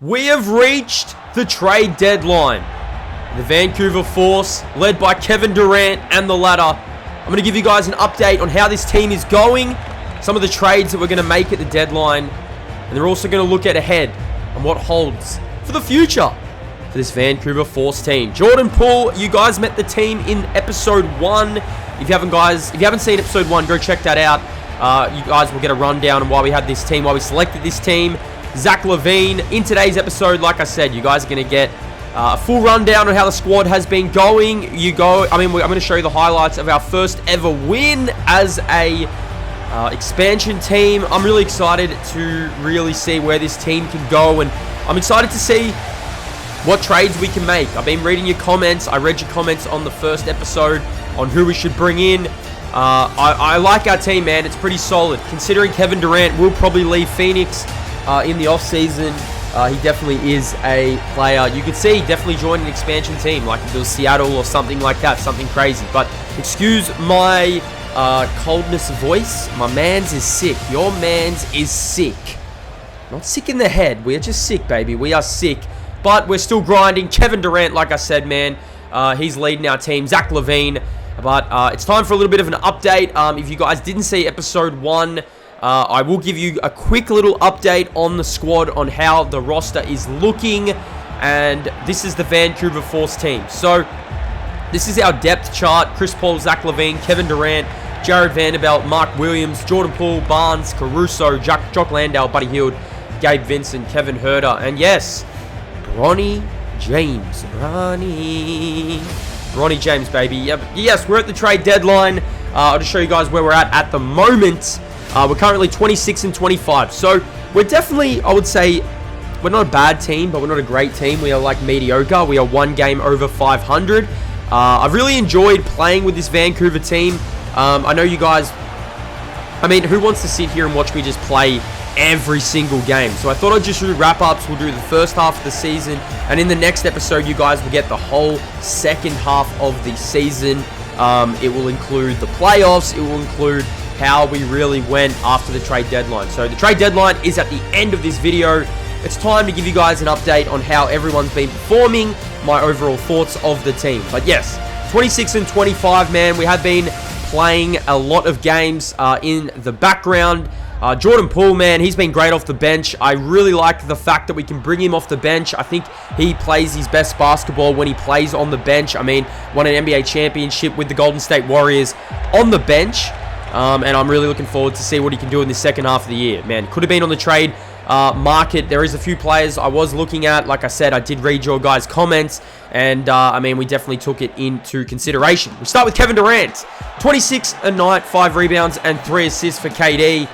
We have reached the trade deadline. The Vancouver Force, led by Kevin Durant and the ladder. I'm going to give you guys an update on how this team is going, some of the trades that we're going to make at the deadline, and they're also going to look ahead on what holds for the future for this Vancouver Force team. Jordan Poole, you guys met the team in episode 1. If you haven't seen episode 1, go check that out. You guys will get a rundown on why we had this team, why we selected this team. Zach LaVine. In today's episode, like I said, you guys are going to get a full rundown on how the squad has been going. I'm going to show you the highlights of our first ever win as a expansion team. I'm really excited to really see where this team can go, and I'm excited to see what trades we can make. I've been reading your comments. I read your comments on the first episode on who we should bring in. I like our team, man. It's pretty solid. Considering Kevin Durant will probably leave Phoenix in the offseason, he definitely is a player. You could see he definitely joined an expansion team, like if it was Seattle or something like that, something crazy. But excuse my coldness of voice. My man's is sick. Your man's is sick. Not sick in the head. We're just sick, baby. We are sick. But we're still grinding. Kevin Durant, like I said, man, he's leading our team. Zach LaVine. But it's time for a little bit of an update. If you guys didn't see episode 1, I will give you a quick little update on the squad, on how the roster is looking. And this is the Vancouver Force team. So this is our depth chart. Chris Paul, Zach LaVine, Kevin Durant, Jared Vanderbilt, Mark Williams, Jordan Poole, Barnes, Caruso, Jock Landale, Buddy Hield, Gabe Vincent, Kevin Huerter, and yes, Bronny James. Bronny James, baby. Yes, we're at the trade deadline. I'll just show you guys where we're at the moment. We're currently 26 and 25. So we're definitely, I would say, we're not a bad team, but we're not a great team. We are like mediocre. We are one game over 500. I've really enjoyed playing with this Vancouver team. I know you guys, who wants to sit here and watch me just play every single game? So I thought I'd just do wrap-ups. We'll do the first half of the season, and in the next episode, you guys will get the whole second half of the season. It will include the playoffs. It will include how we really went after the trade deadline. So the trade deadline is at the end of this video. It's time to give you guys an update on how everyone's been performing, my overall thoughts of the team. But yes, 26 and 25, man. We have been playing a lot of games in the background. Jordan Poole, man, he's been great off the bench. I really like the fact that we can bring him off the bench. I think he plays his best basketball when he plays on the bench. Won an NBA championship with the Golden State Warriors on the bench. And I'm really looking forward to see what he can do in the second half of the year. Man, could have been on the trade market. There is a few players I was looking at. Like I said, I did read your guys' comments, and we definitely took it into consideration. We start with Kevin Durant. 26 a night, 5 rebounds, and 3 assists for KD.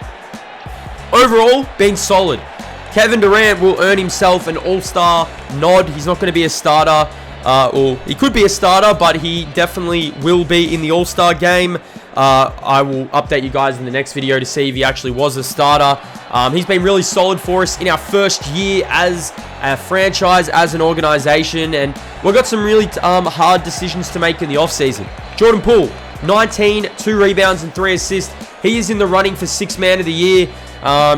Overall, being solid. Kevin Durant will earn himself an all-star nod. He's not going to be a starter, or he could be a starter, but he definitely will be in the all-star game. I will update you guys in the next video to see if he actually was a starter. He's been really solid for us in our first year as a franchise, as an organization, and we've got some really hard decisions to make in the offseason. Jordan Poole, 19, 2 rebounds, and 3 assists. He is in the running for 6th man of the year.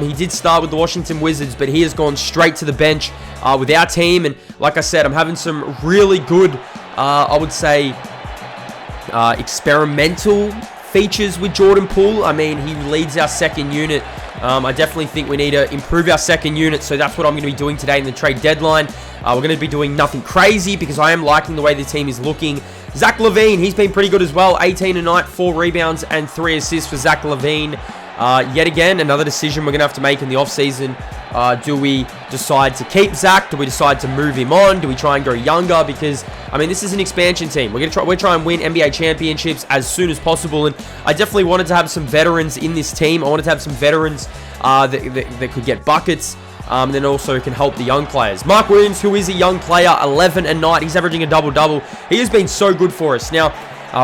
He did start with the Washington Wizards, but he has gone straight to the bench with our team. And like I said, I'm having some really good, I would say, experimental features with Jordan Poole. He leads our second unit. I definitely think we need to improve our second unit, so that's what I'm going to be doing today in the trade deadline. We're going to be doing nothing crazy because I am liking the way the team is looking. Zach LaVine, he's been pretty good as well. 18 a night, 4 rebounds, and 3 assists for Zach LaVine. Yet again, another decision we're going to have to make in the offseason. Do we decide to keep Zach? Do we decide to move him on? Do we try and go younger? Because, this is an expansion team. We're trying and win NBA championships as soon as possible. And I definitely wanted to have some veterans in this team. I wanted to have some veterans that could get buckets. And then also can help the young players. Mark Williams, who is a young player, 11 a night. He's averaging a double-double. He has been so good for us. Now,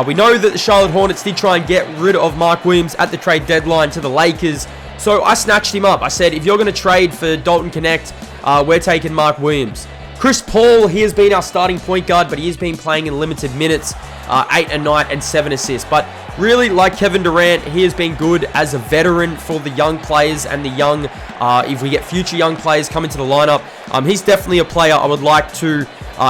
we know that the Charlotte Hornets did try and get rid of Mark Williams at the trade deadline to the Lakers. So I snatched him up. I said, if you're going to trade for Dalton Connect, we're taking Mark Williams. Chris Paul, he has been our starting point guard, but he has been playing in limited minutes, 8 a night and 7 assists. But really like Kevin Durant. He has been good as a veteran for the young players and the young, if we get future young players come into the lineup, he's definitely a player I would like to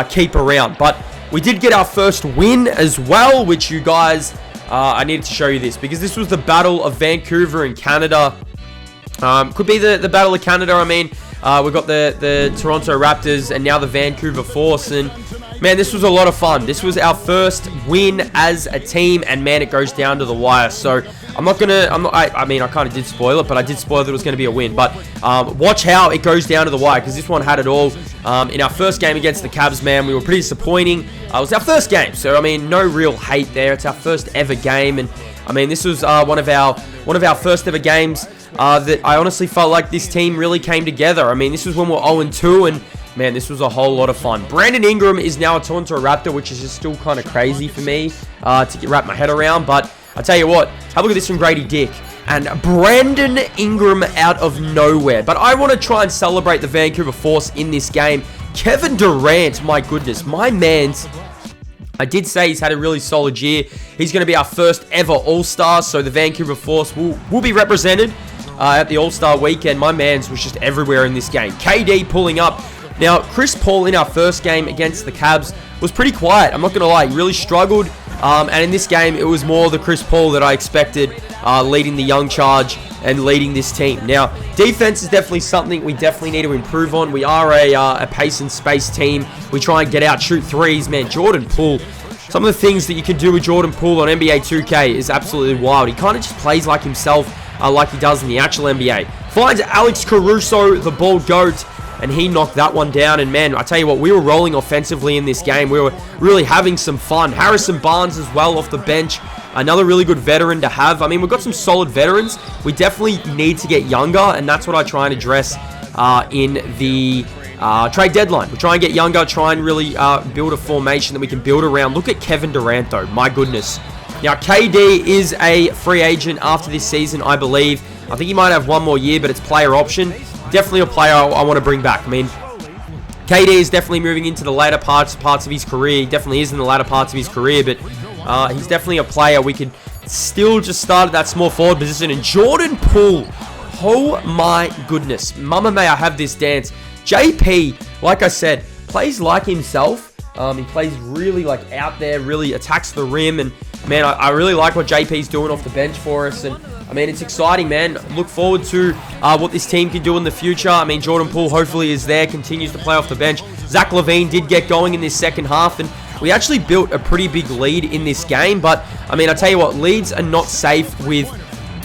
keep around. But we did get our first win as well, which you guys, I needed to show you this because this was the Battle of Vancouver in Canada. Could be the Battle of Canada. I mean, we've got the Toronto Raptors and now the Vancouver Force, and man, this was a lot of fun. This was our first win as a team, and man, it goes down to the wire. So I mean, I kind of did spoil it, but I did spoil that it was going to be a win. But watch how it goes down to the wire, because this one had it all. In our first game against the Cavs, man, we were pretty disappointing. It was our first game, so I mean, no real hate there. It's our first ever game, and I mean, this was one of our first ever games that I honestly felt like this team really came together. I mean, this was when we were 0-2, and man, this was a whole lot of fun. Brandon Ingram is now a Toronto Raptor, which is just still kind of crazy for me to wrap my head around. But I tell you what, have a look at this from Grady Dick. And Brandon Ingram out of nowhere. But I want to try and celebrate the Vancouver Force in this game. Kevin Durant, my goodness, my man's... I did say he's had a really solid year. He's going to be our first ever All-Star, so the Vancouver Force will be represented at the All-Star weekend. My man's was just everywhere in this game. KD pulling up. Now, Chris Paul in our first game against the Cavs was pretty quiet. I'm not going to lie. He really struggled. And in this game, it was more the Chris Paul that I expected leading the young charge and leading this team. Now, defense is definitely something we definitely need to improve on. We are a pace and space team. We try and get out, shoot threes. Man, Jordan Poole. Some of the things that you can do with Jordan Poole on NBA 2K is absolutely wild. He kind of just plays like himself, like he does in the actual NBA. Finds Alex Caruso, the bald goat, and he knocked that one down. And man, I tell you what, we were rolling offensively in this game. We were really having some fun. Harrison Barnes as well off the bench. Another really good veteran to have. I mean, we've got some solid veterans. We definitely need to get younger, and that's what I try and address in the trade deadline. We try and get younger, try and really build a formation that we can build around. Look at Kevin Durant, though. My goodness. Now, KD is a free agent after this season, I believe. I think he might have one more year, but it's player option. Definitely a player I want to bring back. I mean, KD is definitely moving into the later parts of his career. He definitely is in the latter parts of his career, but he's definitely a player we could still just start at that small forward position. And Jordan Poole, oh my goodness. Mama may I have this dance. JP, like I said, plays like himself. He plays really like out there, really attacks the rim, and man, I really like what JP's doing off the bench for us. And I mean, it's exciting, man. Look forward to what this team can do in the future. I mean, Jordan Poole hopefully is there, continues to play off the bench. Zach LaVine did get going in this second half, and we actually built a pretty big lead in this game. But I mean, I tell you what, leads are not safe with,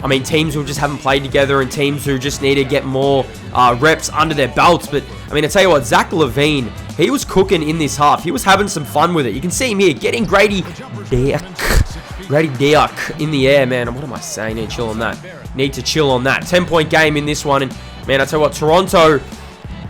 I mean, teams who just haven't played together and teams who just need to get more reps under their belts. But I mean, I tell you what, Zach LaVine, he was cooking in this half. He was having some fun with it. You can see him here getting Grady Dick in the air, man. What am I saying? Need to chill on that. Need to chill on that. 10-point game in this one. And man, I tell you what, Toronto,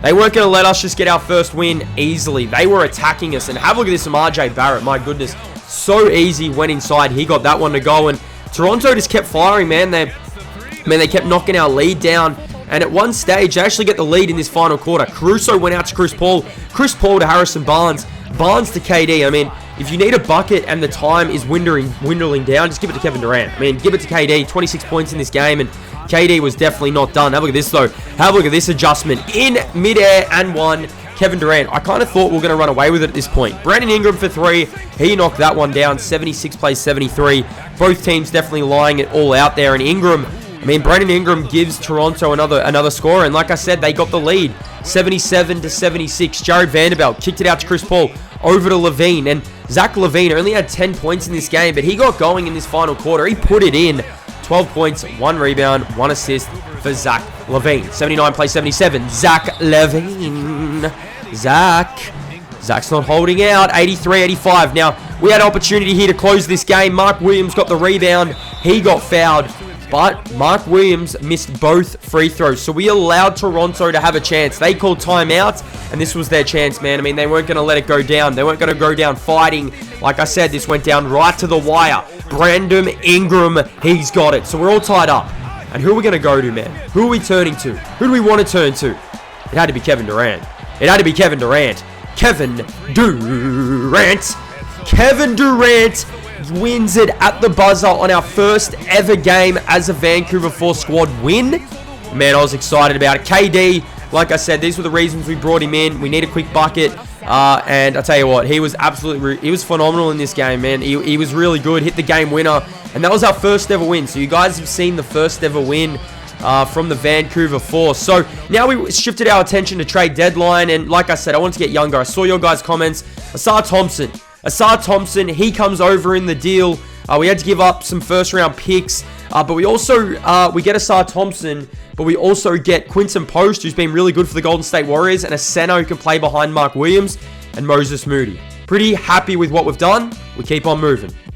they weren't going to let us just get our first win easily. They were attacking us. And have a look at this from RJ Barrett. My goodness. So easy. Went inside. He got that one to go. And Toronto just kept firing, man. They kept knocking our lead down. And at one stage, they actually get the lead in this final quarter. Caruso went out to Chris Paul. Chris Paul to Harrison Barnes. Barnes to KD. I mean, if you need a bucket and the time is dwindling down, just give it to Kevin Durant. I mean, give it to KD. 26 points in this game, and KD was definitely not done. Have a look at this, though. Have a look at this adjustment. In midair and one. Kevin Durant, I kind of thought we were going to run away with it at this point. Brandon Ingram for three. He knocked that one down. 76 plays 73. Both teams definitely lying it all out there. And Ingram, I mean, Brandon Ingram gives Toronto another score. And like I said, they got the lead. 77-76. Jared Vanderbilt kicked it out to Chris Paul. Over to LaVine. And Zach LaVine only had 10 points in this game, but he got going in this final quarter. He put it in. 12 points, 1 rebound, 1 assist for Zach LaVine. 79 plays 77. Zach LaVine. Zach's not holding out. 83-85. Now, we had opportunity here to close this game. Mark Williams got the rebound. He got fouled. But Mark Williams missed both free throws. So we allowed Toronto to have a chance. They called timeout, and this was their chance, man. I mean, they weren't going to let it go down. They weren't going to go down fighting. Like I said, this went down right to the wire. Brandon Ingram, he's got it. So we're all tied up. And who are we going to go to, man? Who are we turning to? Who do we want to turn to? It had to be Kevin Durant. It had to be Kevin Durant. Kevin Durant. Kevin Durant wins it at the buzzer on our first ever game as a Vancouver Force squad win. Man, I was excited about it. KD, like I said, these were the reasons we brought him in. We need a quick bucket. And I'll tell you what, he was phenomenal in this game, man. He was really good, hit the game winner. And that was our first ever win. So you guys have seen the first ever win from the Vancouver Force. So now we shifted our attention to trade deadline. And like I said, I wanted to get younger. I saw your guys' comments. Asar Thompson, he comes over in the deal. We had to give up some first round picks. But we also, we get Asar Thompson, but we also get Quinton Post, who's been really good for the Golden State Warriors, and a center who can play behind Mark Williams and Moses Moody. Pretty happy with what we've done. We keep on moving.